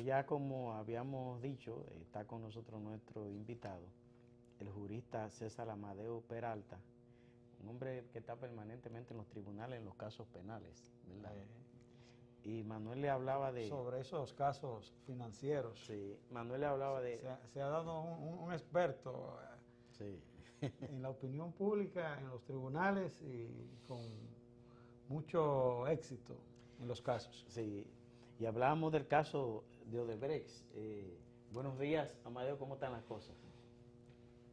ya como habíamos dicho, está con nosotros nuestro invitado, el jurista César Amadeo Peralta, un hombre que está permanentemente en los tribunales en los casos penales, ¿verdad? Y Manuel le hablaba de... Sobre esos casos financieros. Sí, Manuel le hablaba de... Se ha dado un experto sí. en la opinión pública, en los tribunales y con mucho éxito en los casos. Sí, y hablábamos del caso de Odebrecht. Buenos días, Amadeo, ¿cómo están las cosas?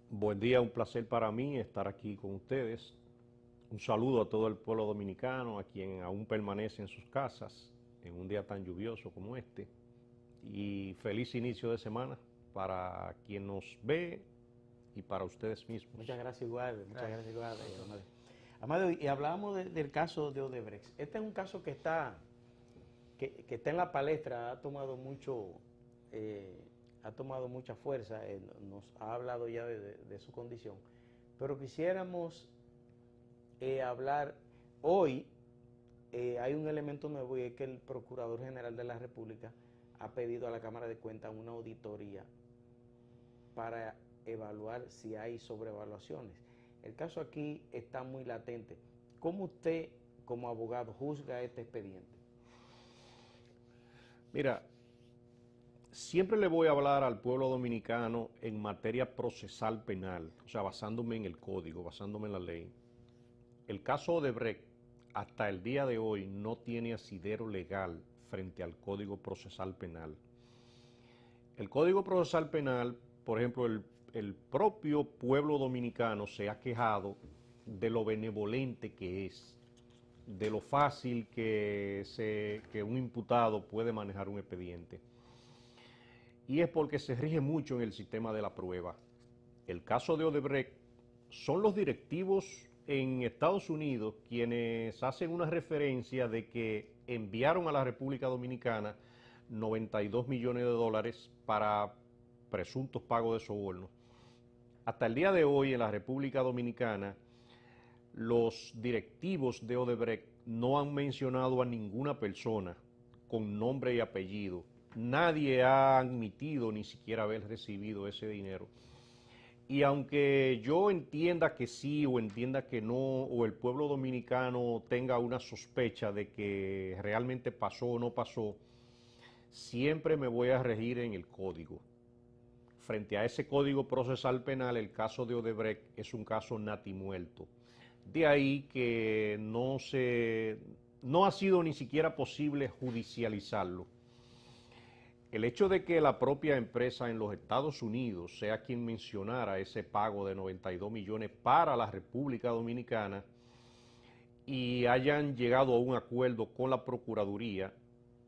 Buen día, un placer para mí estar aquí con ustedes. Un saludo a todo el pueblo dominicano, a quien aún permanece en sus casas en un día tan lluvioso como este. Y feliz inicio de semana para quien nos ve y para ustedes mismos. Muchas gracias igual, Amadeo. Amadeo, y hablábamos del caso de Odebrecht. Este es un caso que está en la palestra, ha tomado mucha fuerza, nos ha hablado ya de su condición, pero quisiéramos hablar hoy. Hay un elemento nuevo y es que el Procurador General de la República ha pedido a la Cámara de Cuentas una auditoría para evaluar si hay sobrevaluaciones. El caso aquí está muy latente. ¿Cómo usted, como abogado, juzga este expediente? Mira, siempre le voy a hablar al pueblo dominicano en materia procesal penal, o sea, basándome en el código, basándome en la ley. El caso Odebrecht, hasta el día de hoy, no tiene asidero legal frente al Código Procesal Penal. El Código Procesal Penal, por ejemplo, el propio pueblo dominicano se ha quejado de lo benevolente que es, de lo fácil que un imputado puede manejar un expediente. Y es porque se rige mucho en el sistema de la prueba. El caso de Odebrecht son los directivos en Estados Unidos quienes hacen una referencia de que enviaron a la República Dominicana 92 millones de dólares para presuntos pagos de soborno. Hasta el día de hoy en la República Dominicana los directivos de Odebrecht no han mencionado a ninguna persona con nombre y apellido. Nadie ha admitido ni siquiera haber recibido ese dinero. Y aunque yo entienda que sí o entienda que no, o el pueblo dominicano tenga una sospecha de que realmente pasó o no pasó, siempre me voy a regir en el código. Frente a ese código procesal penal, el caso de Odebrecht es un caso natimuerto. De ahí que no ha sido ni siquiera posible judicializarlo. El hecho de que la propia empresa en los Estados Unidos sea quien mencionara ese pago de 92 millones para la República Dominicana y hayan llegado a un acuerdo con la Procuraduría,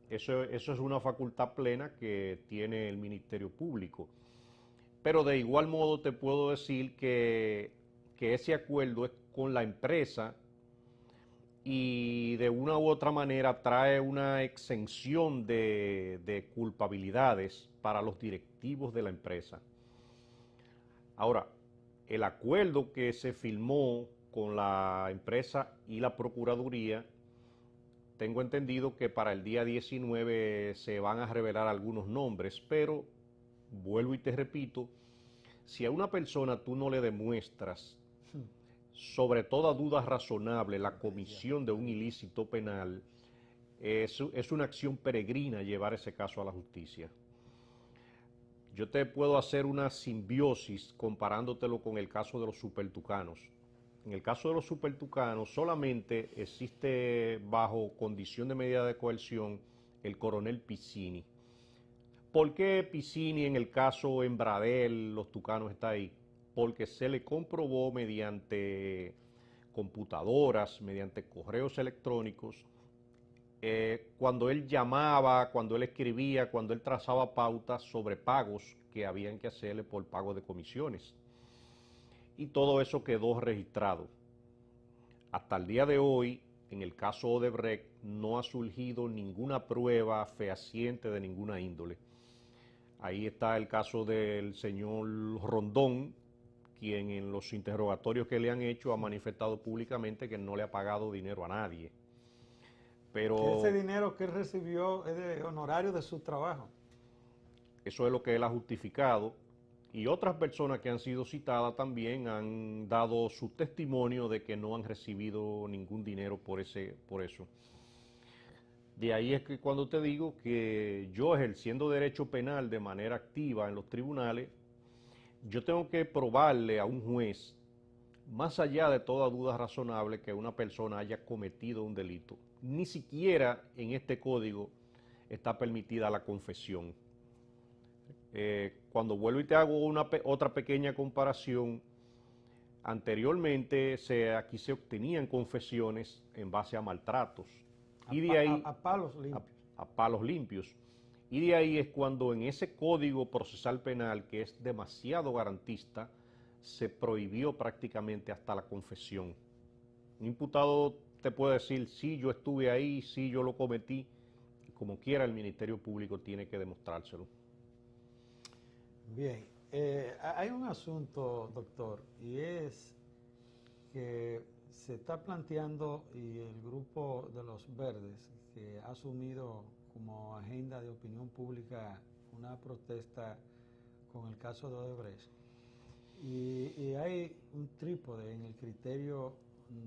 eso es una facultad plena que tiene el Ministerio Público. Pero de igual modo te puedo decir que ese acuerdo es con la empresa y de una u otra manera trae una exención de culpabilidades para los directivos de la empresa. Ahora, el acuerdo que se firmó con la empresa y la Procuraduría, tengo entendido que para el día 19 se van a revelar algunos nombres, pero vuelvo y te repito, si a una persona tú no le demuestras sobre toda duda razonable la comisión de un ilícito penal, es una acción peregrina llevar ese caso a la justicia. Yo te puedo hacer una simbiosis comparándotelo con el caso de los supertucanos. En el caso de los supertucanos solamente existe bajo condición de medida de coerción el coronel Piccini. ¿Por qué Piccini en el caso Embradel, los tucanos, está ahí? Porque se le comprobó mediante computadoras, mediante correos electrónicos, cuando él llamaba, cuando él escribía, cuando él trazaba pautas sobre pagos que habían que hacerle por pago de comisiones. Y todo eso quedó registrado. Hasta el día de hoy, en el caso Odebrecht, no ha surgido ninguna prueba fehaciente de ninguna índole. Ahí está el caso del señor Rondón, quien en los interrogatorios que le han hecho ha manifestado públicamente que no le ha pagado dinero a nadie. Pero ese dinero que él recibió es de honorario de su trabajo. Eso es lo que él ha justificado. Y otras personas que han sido citadas también han dado su testimonio de que no han recibido ningún dinero por eso. De ahí es que cuando te digo que yo, ejerciendo derecho penal de manera activa en los tribunales, yo tengo que probarle a un juez, más allá de toda duda razonable, que una persona haya cometido un delito. Ni siquiera en este código está permitida la confesión. Cuando vuelvo y te hago otra pequeña comparación, anteriormente aquí se obtenían confesiones en base a maltratos. Y de ahí, a palos limpios. A palos limpios. Y de ahí es cuando en ese Código Procesal Penal, que es demasiado garantista, se prohibió prácticamente hasta la confesión. Un imputado te puede decir, sí, yo estuve ahí, sí, yo lo cometí, y como quiera el Ministerio Público tiene que demostrárselo. Bien, hay un asunto, doctor, y es que se está planteando, y el grupo de los verdes, que ha asumido como agenda de opinión pública una protesta con el caso de Odebrecht, y hay un trípode en el criterio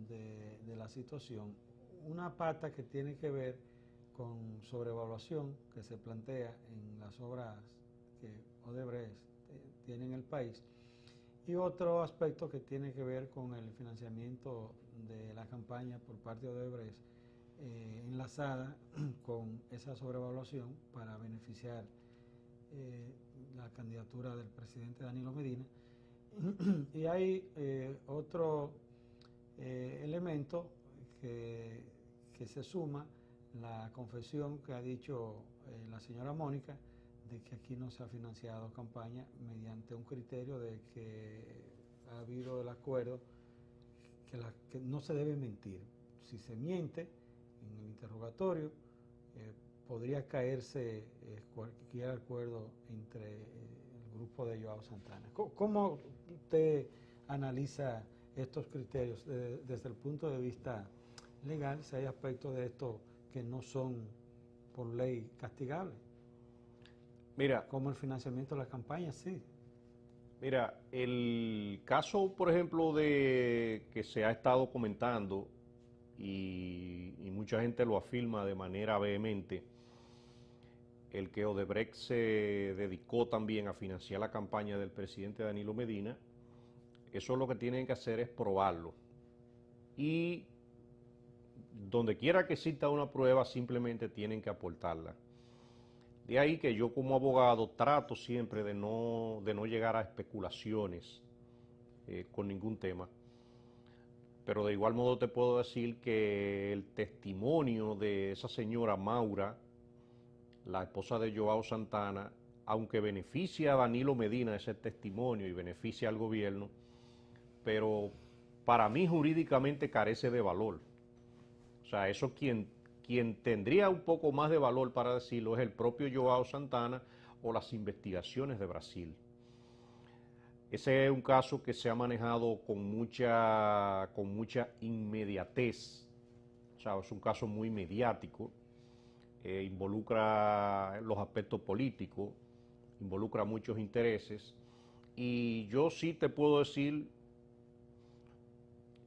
de la situación, una pata que tiene que ver con sobrevaluación que se plantea en las obras que Odebrecht tiene en el país, y otro aspecto que tiene que ver con el financiamiento de la campaña por parte de Odebrecht, enlazada con esa sobrevaluación para beneficiar la candidatura del presidente Danilo Medina. Y hay otro elemento que se suma, la confesión que ha dicho la señora Mónica, de que aquí no se ha financiado campaña mediante un criterio de que ha habido el acuerdo que no se debe mentir. Si se miente en el interrogatorio, podría caerse cualquier acuerdo entre el grupo de Joao Santana. ¿Cómo usted analiza estos criterios desde el punto de vista legal, si hay aspectos de esto que no son por ley castigables? Mira, como el financiamiento de la campaña, sí. Mira, el caso, por ejemplo, de que se ha estado comentando y mucha gente lo afirma de manera vehemente, el que Odebrecht se dedicó también a financiar la campaña del presidente Danilo Medina, eso lo que tienen que hacer es probarlo. Y donde quiera que exista una prueba, simplemente tienen que aportarla. De ahí que yo como abogado trato siempre de no llegar a especulaciones con ningún tema. Pero de igual modo te puedo decir que el testimonio de esa señora Maura, la esposa de Joao Santana, aunque beneficia a Danilo Medina ese testimonio y beneficia al gobierno, pero para mí jurídicamente carece de valor. O sea, eso quien tendría un poco más de valor para decirlo es el propio Joao Santana o las investigaciones de Brasil. Ese es un caso que se ha manejado con mucha inmediatez. O sea, es un caso muy mediático, involucra los aspectos políticos, involucra muchos intereses. Y yo sí te puedo decir,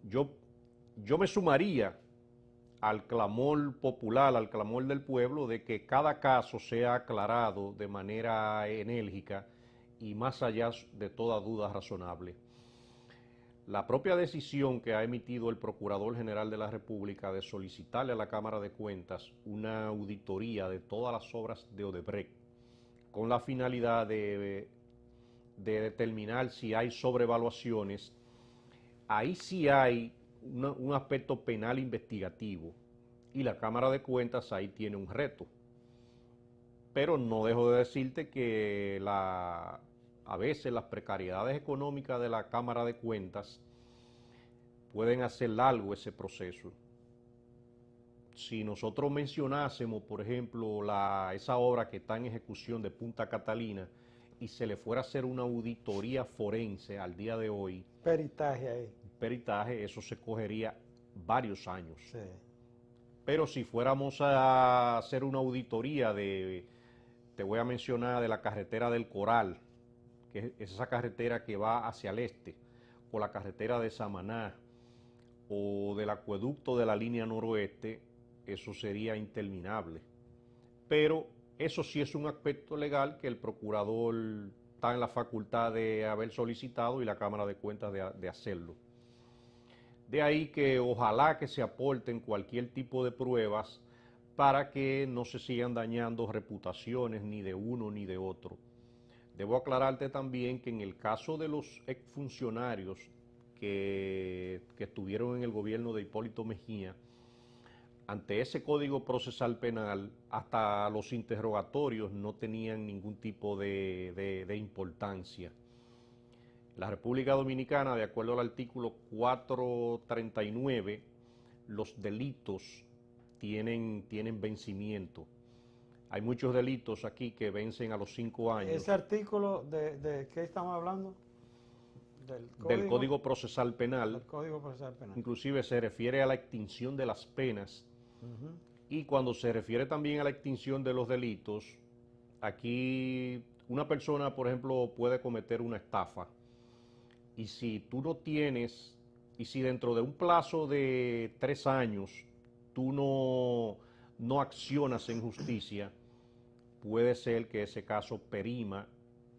yo me sumaría al clamor popular, al clamor del pueblo, de que cada caso sea aclarado de manera enérgica y más allá de toda duda razonable. La propia decisión que ha emitido el Procurador General de la República de solicitarle a la Cámara de Cuentas una auditoría de todas las obras de Odebrecht, con la finalidad de determinar si hay sobrevaluaciones, ahí sí hay un aspecto penal investigativo y la Cámara de Cuentas ahí tiene un reto. Pero no dejo de decirte que a veces las precariedades económicas de la Cámara de Cuentas pueden hacer largo ese proceso. Si nosotros mencionásemos, por ejemplo, esa obra que está en ejecución de Punta Catalina y se le fuera a hacer una auditoría forense al día de hoy, peritaje ahí. Peritaje, eso se cogería varios años. Sí. Pero si fuéramos a hacer una auditoría de te voy a mencionar de la carretera del Coral, que es esa carretera que va hacia el este, o la carretera de Samaná, o del acueducto de la línea noroeste, eso sería interminable. Pero eso sí es un aspecto legal que el procurador está en la facultad de haber solicitado y la Cámara de Cuentas de hacerlo. De ahí que ojalá que se aporten cualquier tipo de pruebas para que no se sigan dañando reputaciones ni de uno ni de otro. Debo aclararte también que en el caso de los exfuncionarios que estuvieron en el gobierno de Hipólito Mejía, ante ese Código Procesal Penal, hasta los interrogatorios no tenían ningún tipo de importancia. La República Dominicana, de acuerdo al artículo 439, los delitos tienen vencimiento. Hay muchos delitos aquí que vencen a los 5 años. ¿Ese artículo de qué estamos hablando? Del Código Procesal Penal. Del Código Procesal Penal. Inclusive se refiere a la extinción de las penas. Y cuando se refiere también a la extinción de los delitos, aquí una persona, por ejemplo, puede cometer una estafa. Y si tú no tienes, y si dentro de un plazo de 3 años tú no accionas en justicia, puede ser que ese caso perima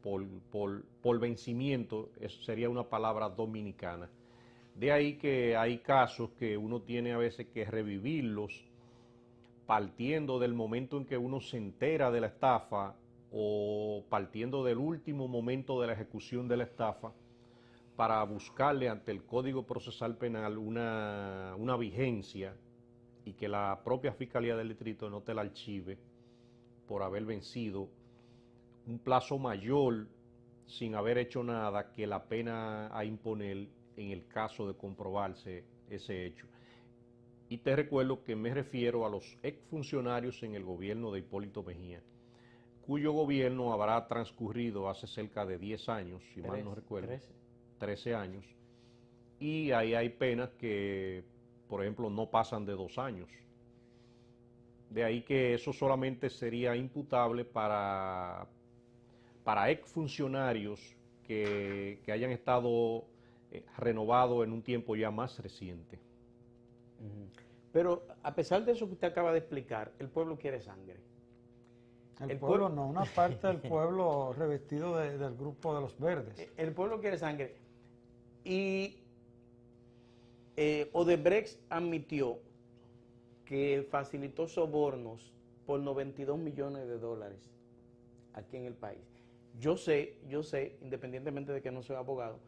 por vencimiento. Eso sería una palabra dominicana. De ahí que hay casos que uno tiene a veces que revivirlos partiendo del momento en que uno se entera de la estafa o partiendo del último momento de la ejecución de la estafa para buscarle ante el Código Procesal Penal una vigencia y que la propia Fiscalía del Distrito no te la archive por haber vencido un plazo mayor sin haber hecho nada que la pena a imponer en el caso de comprobarse ese hecho. Y te recuerdo que me refiero a los exfuncionarios en el gobierno de Hipólito Mejía, cuyo gobierno habrá transcurrido hace cerca de 10 años, si mal no recuerdo, 13 años, y ahí hay penas que, por ejemplo, no pasan de 2 años. De ahí que eso solamente sería imputable para exfuncionarios que hayan estado renovados en un tiempo ya más reciente. Pero a pesar de eso que usted acaba de explicar, el pueblo quiere sangre. El pueblo no, una parte del pueblo revestido del grupo de los verdes. El pueblo quiere sangre. Y Odebrecht admitió que facilitó sobornos por 92 millones de dólares aquí en el país. Yo sé, independientemente de que no soy abogado,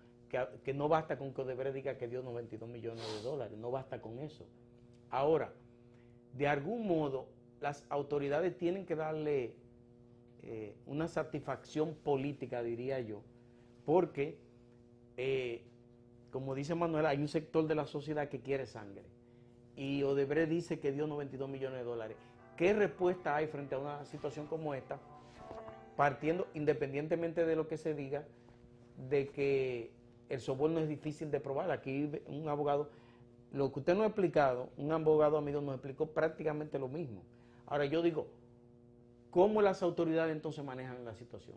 que no basta con que Odebrecht diga que dio 92 millones de dólares, no basta con eso. Ahora, de algún modo, las autoridades tienen que darle una satisfacción política, diría yo, porque, como dice Manuel, hay un sector de la sociedad que quiere sangre, y Odebrecht dice que dio 92 millones de dólares. ¿Qué respuesta hay frente a una situación como esta, partiendo, independientemente de lo que se diga, de que el soborno es difícil de probar? Aquí un abogado, lo que usted nos ha explicado, un abogado amigo nos explicó prácticamente lo mismo. Ahora yo digo, ¿cómo las autoridades entonces manejan la situación?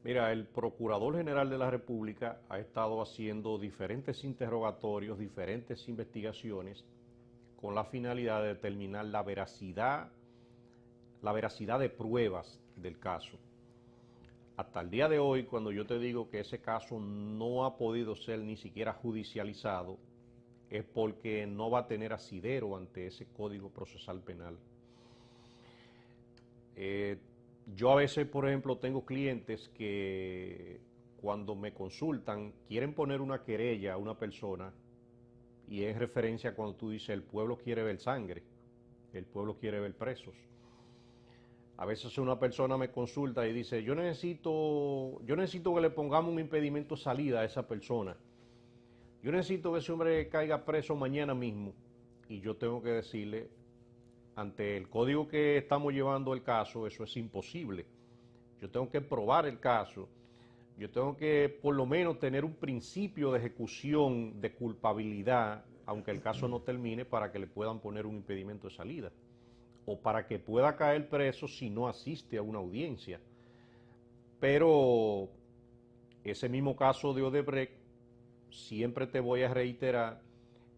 Mira, el Procurador General de la República ha estado haciendo diferentes interrogatorios, diferentes investigaciones, con la finalidad de determinar la veracidad de pruebas del caso. Hasta el día de hoy, cuando yo te digo que ese caso no ha podido ser ni siquiera judicializado, es porque no va a tener asidero ante ese Código Procesal Penal. Yo a veces, por ejemplo, tengo clientes que cuando me consultan quieren poner una querella a una persona, y es referencia cuando tú dices el pueblo quiere ver sangre, el pueblo quiere ver presos. A veces una persona me consulta y dice, yo necesito que le pongamos un impedimento de salida a esa persona. Yo necesito que ese hombre caiga preso mañana mismo. Y yo tengo que decirle, ante el código que estamos llevando el caso, eso es imposible. Yo tengo que probar el caso. Yo tengo que por lo menos tener un principio de ejecución de culpabilidad, aunque el caso no termine, para que le puedan poner un impedimento de salida. o para que pueda caer preso si no asiste a una audiencia. Pero ese mismo caso de Odebrecht, siempre te voy a reiterar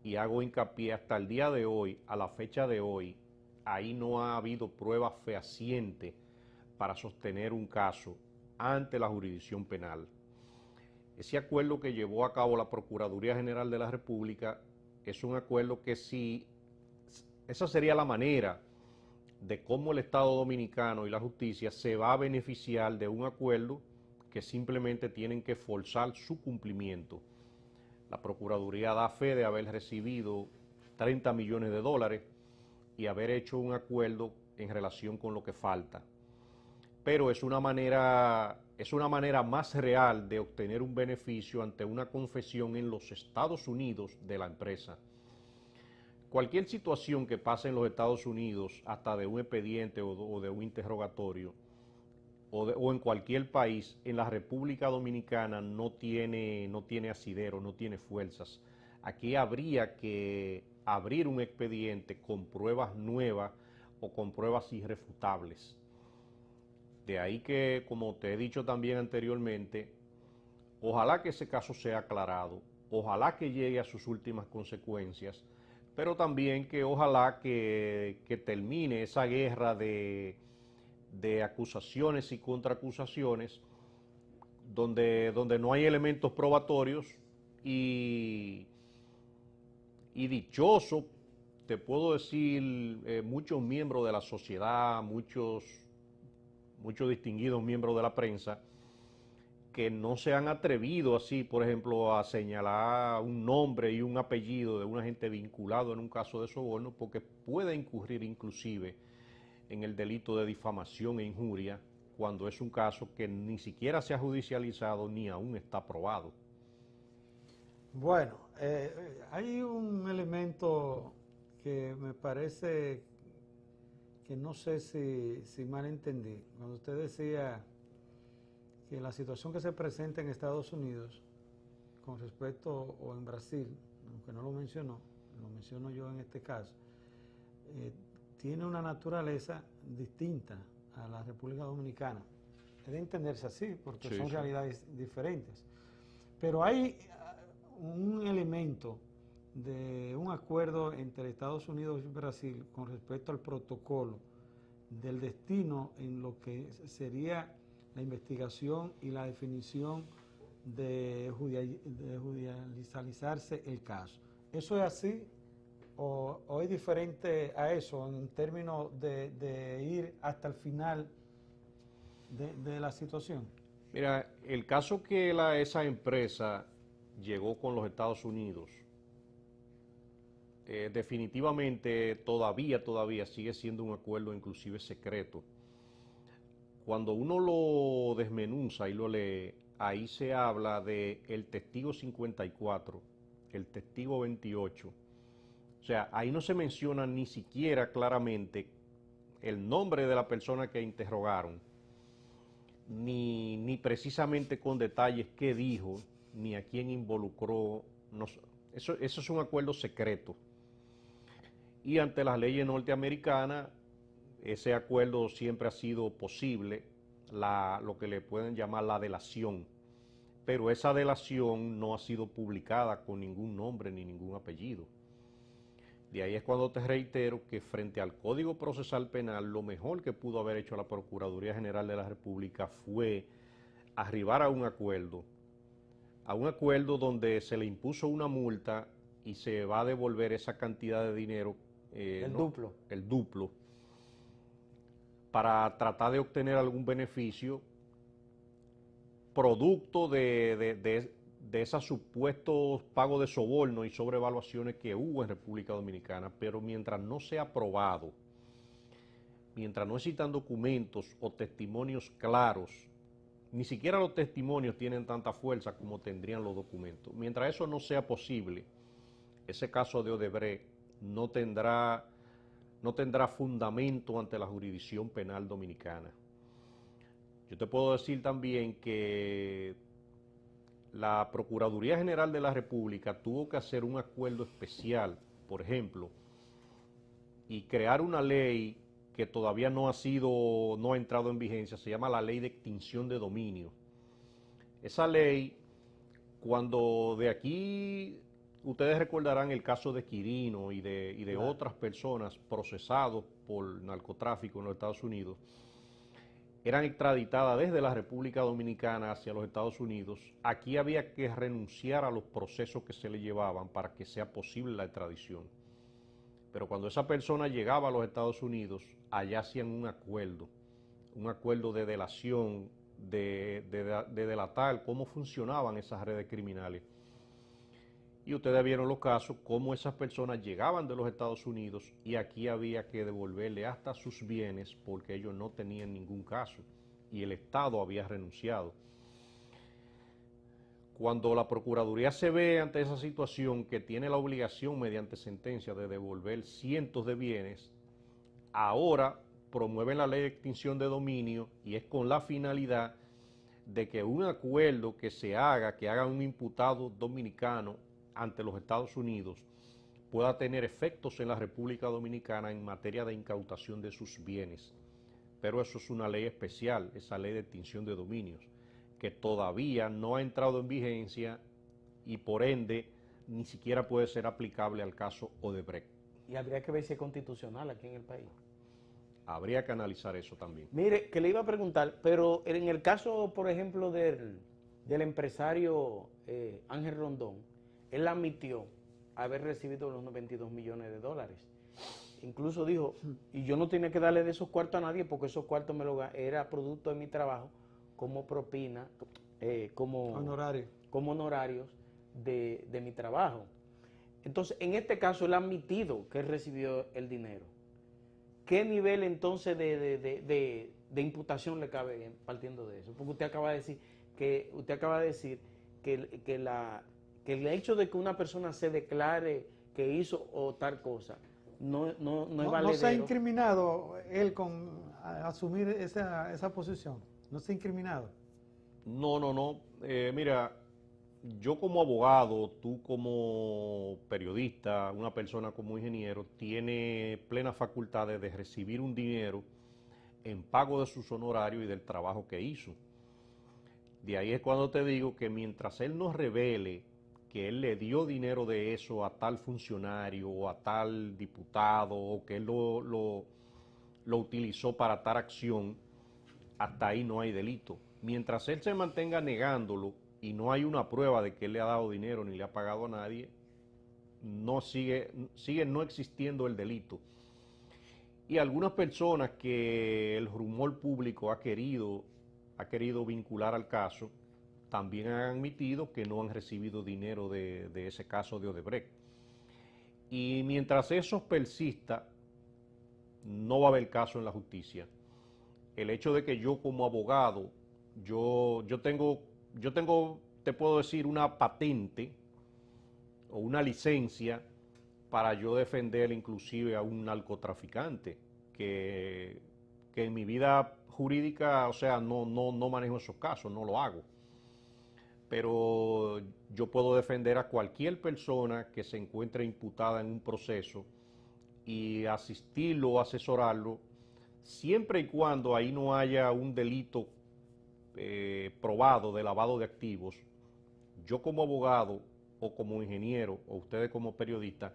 y hago hincapié hasta el día de hoy, a la fecha de hoy, ahí no ha habido prueba fehaciente para sostener un caso ante la jurisdicción penal. Ese acuerdo que llevó a cabo la Procuraduría General de la República es un acuerdo que esa sería la manera de cómo el Estado Dominicano y la justicia se va a beneficiar de un acuerdo que simplemente tienen que forzar su cumplimiento. La Procuraduría da fe de haber recibido 30 millones de dólares y haber hecho un acuerdo en relación con lo que falta. Pero es una manera más real de obtener un beneficio ante una confesión en los Estados Unidos de la empresa. Cualquier situación que pase en los Estados Unidos, hasta de un expediente o de un interrogatorio, o en cualquier país, en la República Dominicana no tiene asidero, no tiene fuerzas. Aquí habría que abrir un expediente con pruebas nuevas o con pruebas irrefutables. De ahí que, como te he dicho también anteriormente, ojalá que ese caso sea aclarado, ojalá que llegue a sus últimas consecuencias, pero también que ojalá que termine esa guerra de acusaciones y contraacusaciones donde no hay elementos probatorios y dichoso, te puedo decir, muchos miembros de la sociedad, muchos distinguidos miembros de la prensa, que no se han atrevido así, por ejemplo, a señalar un nombre y un apellido de un agente vinculado en un caso de soborno, porque puede incurrir inclusive en el delito de difamación e injuria, cuando es un caso que ni siquiera se ha judicializado ni aún está probado. Bueno, hay un elemento que me parece que no sé si mal entendí. Cuando usted decía que la situación que se presenta en Estados Unidos con respecto, o en Brasil, aunque no lo mencionó, lo menciono yo en este caso, tiene una naturaleza distinta a la República Dominicana. Es de entenderse así, porque son realidades diferentes. Pero hay un elemento de un acuerdo entre Estados Unidos y Brasil con respecto al protocolo del destino en lo que sería la investigación y la definición de judicializarse el caso. ¿Eso es así o es diferente a eso en términos de ir hasta el final de la situación? Mira, el caso que esa empresa llegó con los Estados Unidos, definitivamente todavía sigue siendo un acuerdo inclusive secreto. Cuando uno lo desmenuza y lo lee, ahí se habla de el testigo 54, el testigo 28. O sea, ahí no se menciona ni siquiera claramente el nombre de la persona que interrogaron, ni precisamente con detalles qué dijo, ni a quién involucró. No, eso es un acuerdo secreto. Y ante las leyes norteamericanas, ese acuerdo siempre ha sido posible, lo que le pueden llamar la delación. Pero esa delación no ha sido publicada con ningún nombre ni ningún apellido. De ahí es cuando te reitero que frente al Código Procesal Penal, lo mejor que pudo haber hecho la Procuraduría General de la República fue arribar a un acuerdo donde se le impuso una multa y se va a devolver esa cantidad de dinero, el duplo, para tratar de obtener algún beneficio producto de esos supuestos pagos de soborno y sobrevaluaciones que hubo en República Dominicana. Pero mientras no sea probado, mientras no existan documentos o testimonios claros, ni siquiera los testimonios tienen tanta fuerza como tendrían los documentos. Mientras eso no sea posible, ese caso de Odebrecht no tendrá fundamento ante la jurisdicción penal dominicana. Yo te puedo decir también que la Procuraduría General de la República tuvo que hacer un acuerdo especial, por ejemplo, y crear una ley que todavía no ha entrado en vigencia, se llama la Ley de Extinción de Dominio. Esa ley, cuando de aquí, ustedes recordarán el caso de Quirino y de Claro. otras personas procesados por narcotráfico en los Estados Unidos, eran extraditadas desde la República Dominicana hacia los Estados Unidos. Aquí había que renunciar a los procesos que se le llevaban para que sea posible la extradición. Pero cuando esa persona llegaba a los Estados Unidos, allá hacían un acuerdo de delación, de delatar cómo funcionaban esas redes criminales. Y ustedes vieron los casos, cómo esas personas llegaban de los Estados Unidos y aquí había que devolverle hasta sus bienes porque ellos no tenían ningún caso y el Estado había renunciado. Cuando la Procuraduría se ve ante esa situación que tiene la obligación mediante sentencia de devolver cientos de bienes, ahora promueven la ley de extinción de dominio y es con la finalidad de que un acuerdo que se haga, que haga un imputado dominicano ante los Estados Unidos, pueda tener efectos en la República Dominicana en materia de incautación de sus bienes. Pero eso es una ley especial, esa ley de extinción de dominios, que todavía no ha entrado en vigencia y por ende ni siquiera puede ser aplicable al caso Odebrecht. Y habría que ver si es constitucional aquí en el país. Habría que analizar eso también. Mire, que le iba a preguntar, pero en el caso, por ejemplo, del empresario Ángel Rondón, él admitió haber recibido los 22 millones de dólares. Incluso dijo, y yo no tenía que darle de esos cuartos a nadie porque esos cuartos era producto de mi trabajo como propina, como honorarios de mi trabajo. Entonces, en este caso, él ha admitido que él recibió el dinero. ¿Qué nivel entonces de imputación le cabe partiendo de eso? Porque usted acaba de decir que el hecho de que una persona se declare que hizo o tal cosa no es valedero. No se ha incriminado él con asumir esa posición. No se ha incriminado. No. Mira, yo como abogado, tú como periodista, una persona como ingeniero, tiene plenas facultades de recibir un dinero en pago de sus honorarios y del trabajo que hizo. De ahí es cuando te digo que mientras él no revele que él le dio dinero de eso a tal funcionario o a tal diputado o que él lo utilizó para tal acción, hasta ahí no hay delito. Mientras él se mantenga negándolo y no hay una prueba de que él le ha dado dinero ni le ha pagado a nadie, sigue no existiendo el delito. Y algunas personas que el rumor público ha querido vincular al caso, también han admitido que no han recibido dinero de ese caso de Odebrecht. Y mientras eso persista, no va a haber caso en la justicia. El hecho de que yo como abogado, yo tengo, te puedo decir, una patente o una licencia para yo defender inclusive a un narcotraficante, que en mi vida jurídica, o sea, no manejo esos casos, no lo hago. Pero yo puedo defender a cualquier persona que se encuentre imputada en un proceso y asistirlo o asesorarlo, siempre y cuando ahí no haya un delito probado de lavado de activos. Yo como abogado o como ingeniero o ustedes como periodistas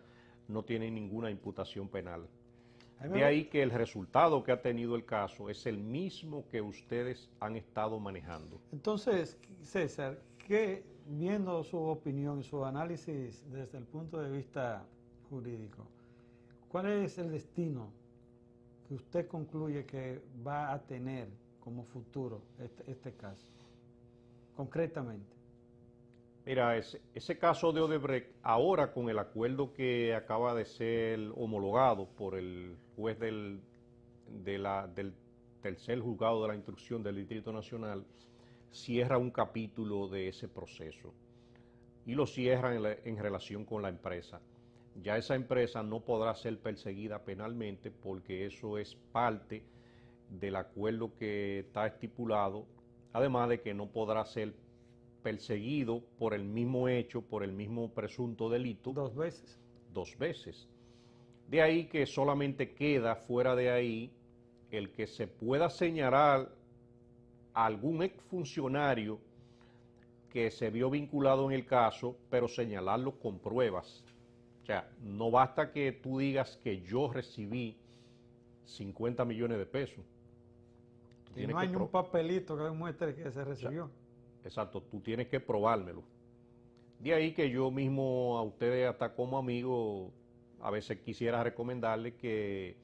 no tienen ninguna imputación penal. De ahí que el resultado que ha tenido el caso es el mismo que ustedes han estado manejando. Entonces, César, que viendo su opinión y su análisis desde el punto de vista jurídico, ¿cuál es el destino que usted concluye que va a tener como futuro este caso, concretamente? Mira, ese caso de Odebrecht, ahora con el acuerdo que acaba de ser homologado por el juez del tercer juzgado de la instrucción del Distrito Nacional, cierra un capítulo de ese proceso y lo cierra en relación con la empresa. Ya esa empresa no podrá ser perseguida penalmente porque eso es parte del acuerdo que está estipulado, además de que no podrá ser perseguido por el mismo hecho, por el mismo presunto delito. Dos veces. De ahí que solamente queda fuera de ahí el que se pueda señalar a algún exfuncionario que se vio vinculado en el caso, pero señalarlo con pruebas. O sea, no basta que tú digas que yo recibí 50 millones de pesos. Y no hay ni un papelito que demuestre que se recibió. Exacto, tú tienes que probármelo. De ahí que yo mismo a ustedes, hasta como amigo, a veces quisiera recomendarles que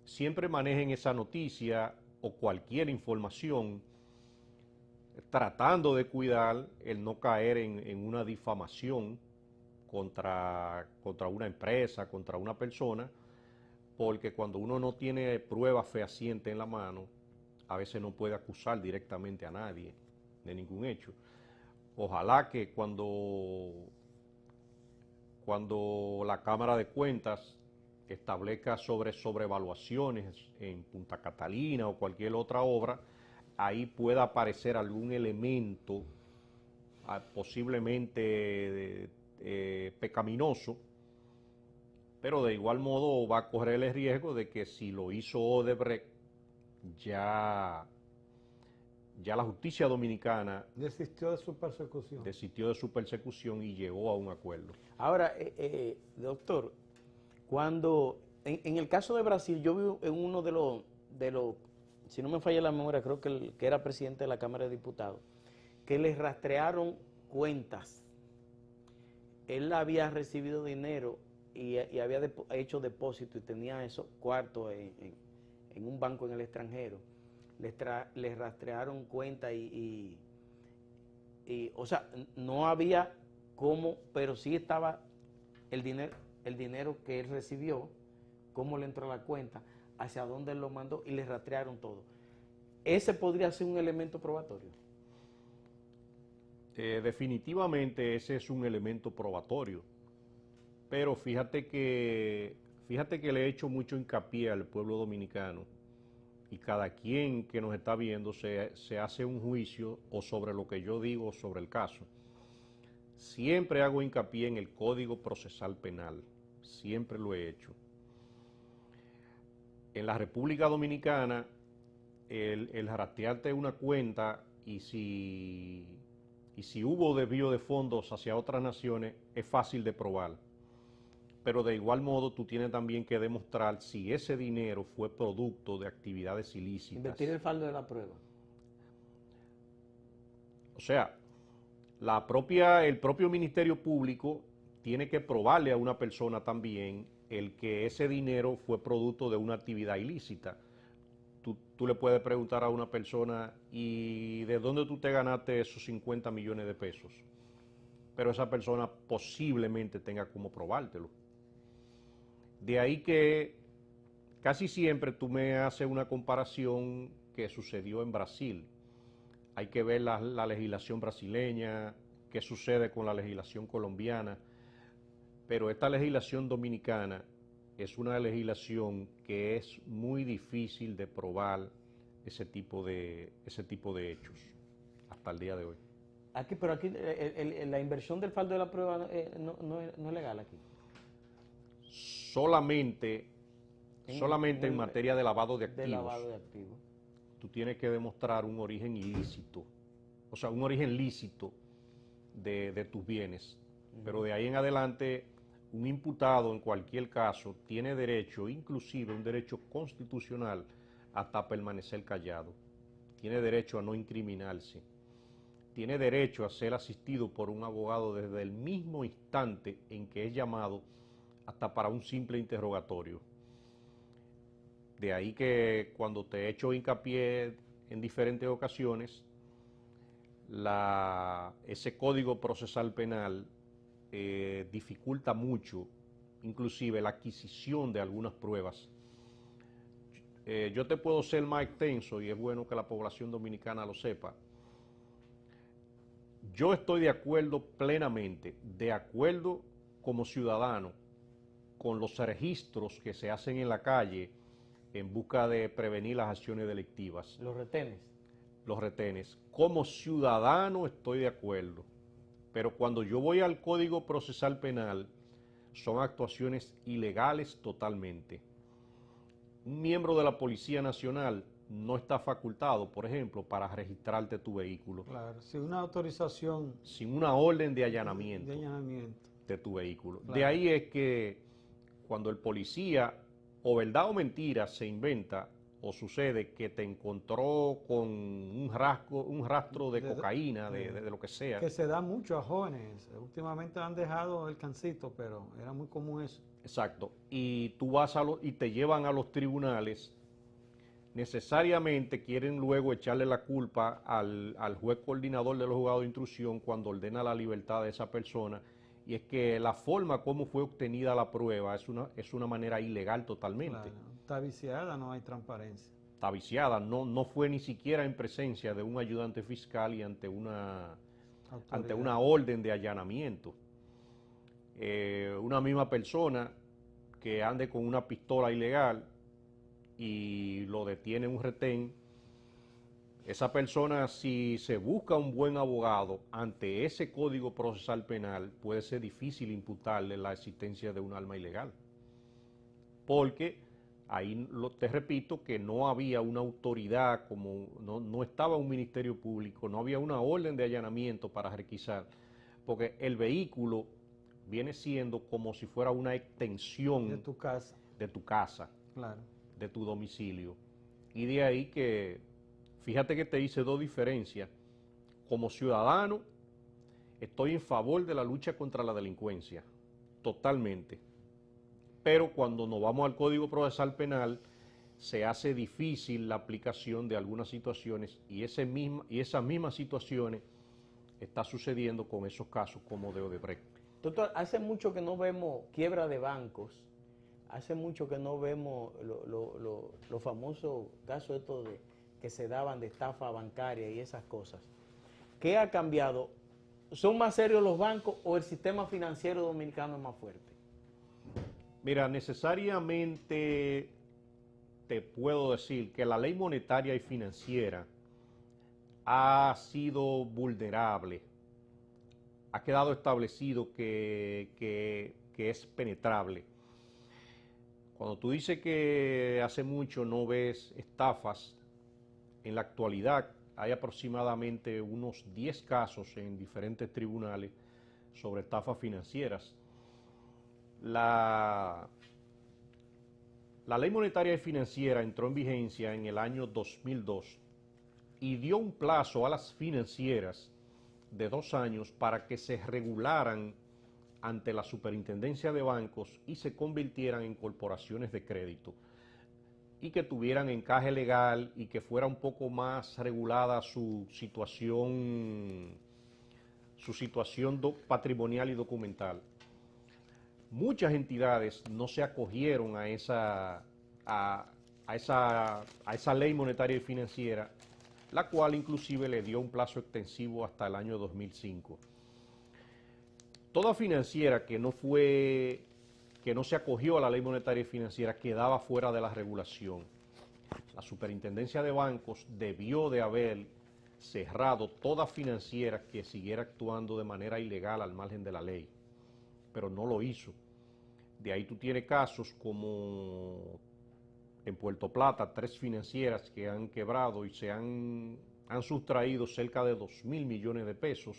siempre manejen esa noticia o cualquier información tratando de cuidar el no caer en una difamación contra una empresa, contra una persona, porque cuando uno no tiene pruebas fehacientes en la mano, a veces no puede acusar directamente a nadie de ningún hecho. Ojalá que cuando la Cámara de Cuentas establezca sobrevaluaciones en Punta Catalina o cualquier otra obra, ahí pueda aparecer algún elemento posiblemente pecaminoso, pero de igual modo va a correr el riesgo de que si lo hizo Odebrecht, ya la justicia dominicana Desistió de su persecución. Y llegó a un acuerdo. Ahora, doctor, cuando en el caso de Brasil, yo vi en uno de los, si no me falla la memoria, creo que el que era presidente de la Cámara de Diputados, que les rastrearon cuentas. Él había recibido dinero y había hecho depósito y tenía esos cuartos en un banco en el extranjero. Les rastrearon cuentas y, o sea, no había cómo, pero sí estaba el dinero que él recibió, cómo le entró a la cuenta, hacia dónde él lo mandó y le rastrearon todo. ¿Ese podría ser un elemento probatorio? Definitivamente ese es un elemento probatorio, pero fíjate que le he hecho mucho hincapié al pueblo dominicano y cada quien que nos está viendo se hace un juicio o sobre lo que yo digo sobre el caso. Siempre hago hincapié en el Código Procesal Penal, siempre lo he hecho. En la República Dominicana, el rastrearte una cuenta y si hubo desvío de fondos hacia otras naciones, es fácil de probar. Pero de igual modo tú tienes también que demostrar si ese dinero fue producto de actividades ilícitas. Invertir el faldo de la prueba. O sea, el propio Ministerio Público tiene que probarle a una persona también el que ese dinero fue producto de una actividad ilícita. Tú le puedes preguntar a una persona, ¿y de dónde tú te ganaste esos 50 millones de pesos? Pero esa persona posiblemente tenga cómo probártelo. De ahí que casi siempre tú me haces una comparación que sucedió en Brasil. Hay que ver la legislación brasileña, qué sucede con la legislación colombiana, pero esta legislación dominicana es una legislación que es muy difícil de probar ese tipo de hechos hasta el día de hoy. Pero aquí la inversión del faldo de la prueba no es legal aquí. Solamente en materia de lavado de activos. De lavado de activos. Tú tienes que demostrar un origen ilícito, o sea, un origen lícito de tus bienes. Pero de ahí en adelante, un imputado en cualquier caso tiene derecho, inclusive un derecho constitucional, hasta permanecer callado. Tiene derecho a no incriminarse. Tiene derecho a ser asistido por un abogado desde el mismo instante en que es llamado, hasta para un simple interrogatorio. De ahí que cuando te he hecho hincapié en diferentes ocasiones, ese Código Procesal Penal dificulta mucho, inclusive la adquisición de algunas pruebas. Yo te puedo ser más extenso y es bueno que la población dominicana lo sepa. Yo estoy de acuerdo plenamente, de acuerdo como ciudadano, con los registros que se hacen en la calle en busca de prevenir las acciones delictivas. Los retenes. Los retenes. Como ciudadano estoy de acuerdo, pero cuando yo voy al Código Procesal Penal, son actuaciones ilegales totalmente. un miembro de la Policía Nacional no está facultado, por ejemplo, para registrarte tu vehículo. Claro, sin una autorización Sin una orden de allanamiento de allanamiento. de tu vehículo. Claro. De ahí es que cuando el policía, o verdad o mentira, se inventa o sucede que te encontró con un rastro de cocaína, de lo que sea. Que se da mucho a jóvenes. Últimamente han dejado el cancito, pero era muy común eso. Exacto. Y tú vas y te llevan a los tribunales, necesariamente quieren luego echarle la culpa al juez coordinador de los juzgados de instrucción cuando ordena la libertad de esa persona, y es que la forma como fue obtenida la prueba es una manera ilegal totalmente. Claro, está viciada, no hay transparencia. Está viciada, no fue ni siquiera en presencia de un ayudante fiscal y ante una orden de allanamiento. Una misma persona que ande con una pistola ilegal y lo detiene un retén, esa persona, si se busca un buen abogado ante ese Código Procesal Penal, puede ser difícil imputarle la existencia de un arma ilegal, porque ahí te repito que no había una autoridad, no estaba un ministerio público, no había una orden de allanamiento para requisar, porque el vehículo viene siendo como si fuera una extensión de tu casa. De tu casa, claro, de tu domicilio. Y de ahí que, fíjate que te hice dos diferencias. Como ciudadano, estoy en favor de la lucha contra la delincuencia, totalmente. Pero cuando nos vamos al Código Procesal Penal, se hace difícil la aplicación de algunas situaciones, y esas mismas situaciones está sucediendo con esos casos como de Odebrecht. Doctor, hace mucho que no vemos quiebra de bancos, hace mucho que no vemos los famosos casos estos que se daban de estafa bancaria y esas cosas. ¿Qué ha cambiado? ¿Son más serios los bancos o el sistema financiero dominicano es más fuerte? Mira, necesariamente te puedo decir que la ley monetaria y financiera ha sido vulnerable. Ha quedado establecido que es penetrable. Cuando tú dices que hace mucho no ves estafas, en la actualidad hay aproximadamente unos 10 casos en diferentes tribunales sobre estafas financieras. La ley monetaria y financiera entró en vigencia en el año 2002 y dio un plazo a las financieras de 2 años para que se regularan ante la Superintendencia de Bancos y se convirtieran en corporaciones de crédito y que tuvieran encaje legal y que fuera un poco más regulada su situación patrimonial y documental. Muchas entidades no se acogieron a esa ley monetaria y financiera, la cual inclusive le dio un plazo extensivo hasta el año 2005. Toda financiera que no se acogió a la ley monetaria y financiera quedaba fuera de la regulación. La Superintendencia de Bancos debió de haber cerrado toda financiera que siguiera actuando de manera ilegal al margen de la ley, pero no lo hizo. De ahí tú tienes casos como en Puerto Plata, 3 financieras que han quebrado y se han sustraído cerca de 2.000 millones de pesos.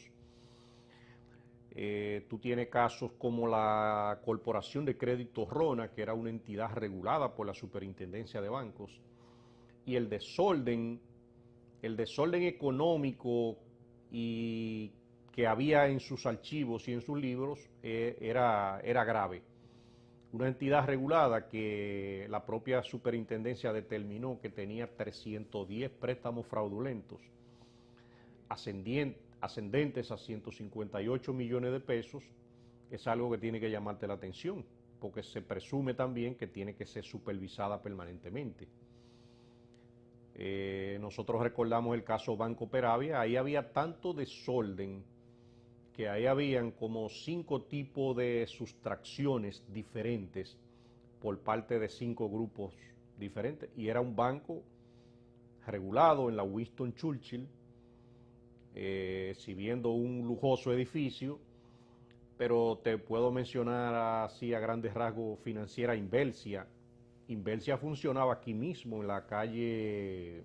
Tú tienes casos como la Corporación de Crédito Rona, que era una entidad regulada por la Superintendencia de Bancos, y el desorden económico y que había en sus archivos y en sus libros era grave. Una entidad regulada que la propia superintendencia determinó que tenía 310 préstamos fraudulentos, ascendentes a 158 millones de pesos, es algo que tiene que llamarte la atención, porque se presume también que tiene que ser supervisada permanentemente. Nosotros recordamos el caso Banco Peravia, ahí había tanto desorden que ahí habían como 5 tipos de sustracciones diferentes por parte de 5 grupos diferentes, y era un banco regulado en la Winston Churchill, exhibiendo un lujoso edificio, pero te puedo mencionar así a grandes rasgos Financiera Inversia, Inversia funcionaba aquí mismo en la calle,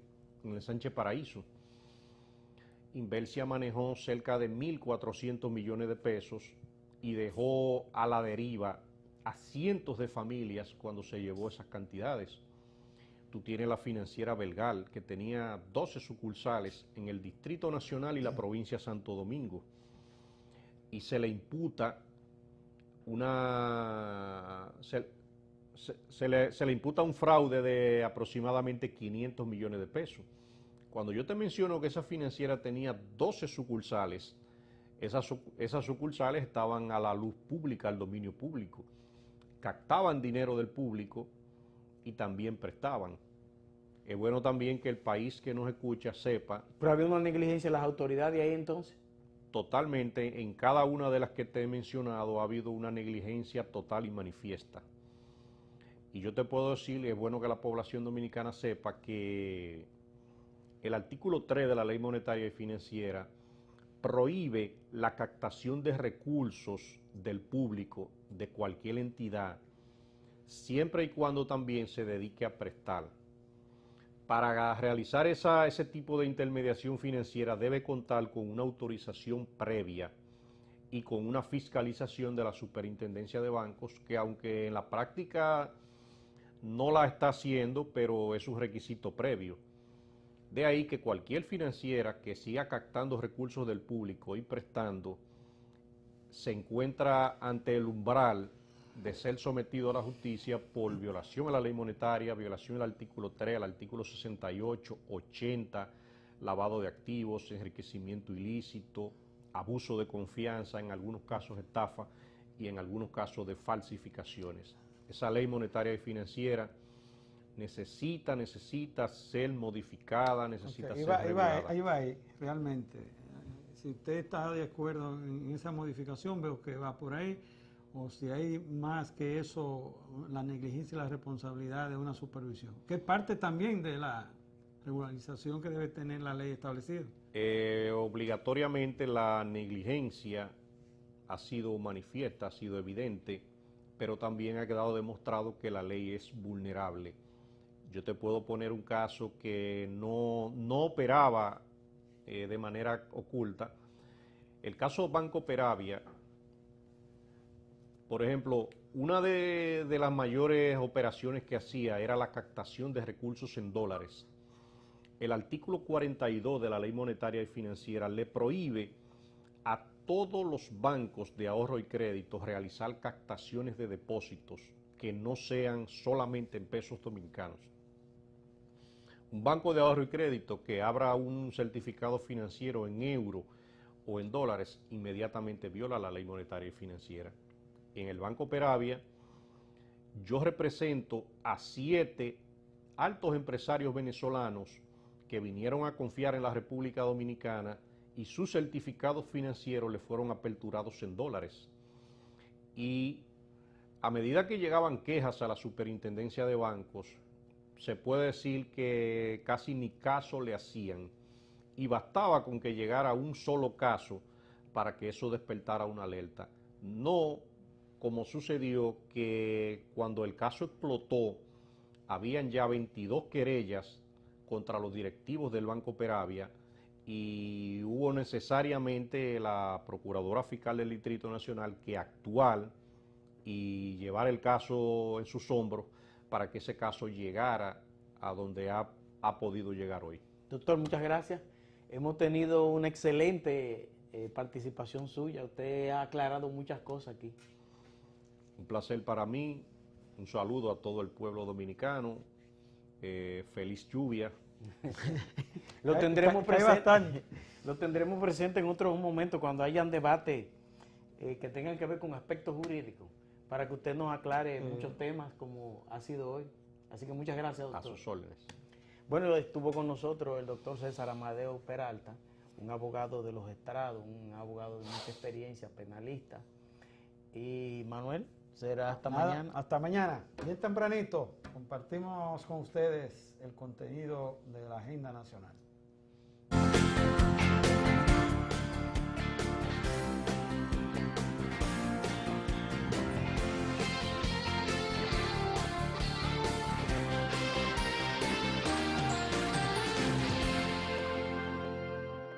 en el Sánchez Paraíso. Inversia manejó cerca de 1.400 millones de pesos y dejó a la deriva a cientos de familias cuando se llevó esas cantidades. Tú tienes la financiera Belgal, que tenía 12 sucursales en el Distrito Nacional y la provincia de Santo Domingo, y se le imputa se le imputa un fraude de aproximadamente 500 millones de pesos. Cuando yo te menciono que esa financiera tenía 12 sucursales, esas sucursales estaban a la luz pública, al dominio público, captaban dinero del público y también prestaban. Es bueno también que el país que nos escucha sepa. Pero había una negligencia de las autoridades ahí entonces. Totalmente, en cada una de las que te he mencionado ha habido una negligencia total y manifiesta. Y yo te puedo decir, es bueno que la población dominicana sepa que el artículo 3 de la Ley Monetaria y Financiera prohíbe la captación de recursos del público, de cualquier entidad, siempre y cuando también se dedique a prestar. Para realizar ese tipo de intermediación financiera debe contar con una autorización previa y con una fiscalización de la Superintendencia de Bancos, que aunque en la práctica no la está haciendo, pero es un requisito previo. De ahí que cualquier financiera que siga captando recursos del público y prestando se encuentra ante el umbral de ser sometido a la justicia por violación a la ley monetaria, violación al artículo 3, al artículo 68, 80, lavado de activos, enriquecimiento ilícito, abuso de confianza, en algunos casos estafa y en algunos casos de falsificaciones. Esa ley monetaria y financiera necesita ser modificada, necesita ser regulada. Ahí va, realmente. Si usted está de acuerdo en esa modificación, veo que va por ahí. O si hay más que eso, la negligencia y la responsabilidad de una supervisión, que es parte también de la regularización que debe tener la ley establecida. Obligatoriamente la negligencia ha sido manifiesta, ha sido evidente, pero también ha quedado demostrado que la ley es vulnerable. Yo te puedo poner un caso que no operaba de manera oculta. El caso Banco Peravia. Por ejemplo, una de las mayores operaciones que hacía era la captación de recursos en dólares. El artículo 42 de la Ley Monetaria y Financiera le prohíbe a todos los bancos de ahorro y crédito realizar captaciones de depósitos que no sean solamente en pesos dominicanos. Un banco de ahorro y crédito que abra un certificado financiero en euro o en dólares inmediatamente viola la Ley Monetaria y Financiera. En el Banco Peravia, yo represento a 7 altos empresarios venezolanos que vinieron a confiar en la República Dominicana y sus certificados financieros les fueron aperturados en dólares. Y a medida que llegaban quejas a la Superintendencia de Bancos, se puede decir que casi ni caso le hacían. Y bastaba con que llegara un solo caso para que eso despertara una alerta. No como sucedió que cuando el caso explotó, habían ya 22 querellas contra los directivos del Banco Peravia y hubo necesariamente la Procuradora Fiscal del Distrito Nacional que actuar y llevar el caso en sus hombros para que ese caso llegara a donde ha podido llegar hoy. Doctor, muchas gracias. Hemos tenido una excelente participación suya. Usted ha aclarado muchas cosas aquí. Un placer para mí, un saludo a todo el pueblo dominicano, feliz lluvia. Lo tendremos presente. Lo tendremos presente en otro momento cuando hayan debates que tengan que ver con aspectos jurídicos, para que usted nos aclare muchos temas como ha sido hoy. Así que muchas gracias, doctor. A sus órdenes. Bueno, estuvo con nosotros el doctor César Amadeo Peralta, un abogado de los estrados, un abogado de mucha experiencia, penalista. Y Manuel, será hasta mañana. Hasta mañana. Bien tempranito compartimos con ustedes el contenido de la agenda nacional.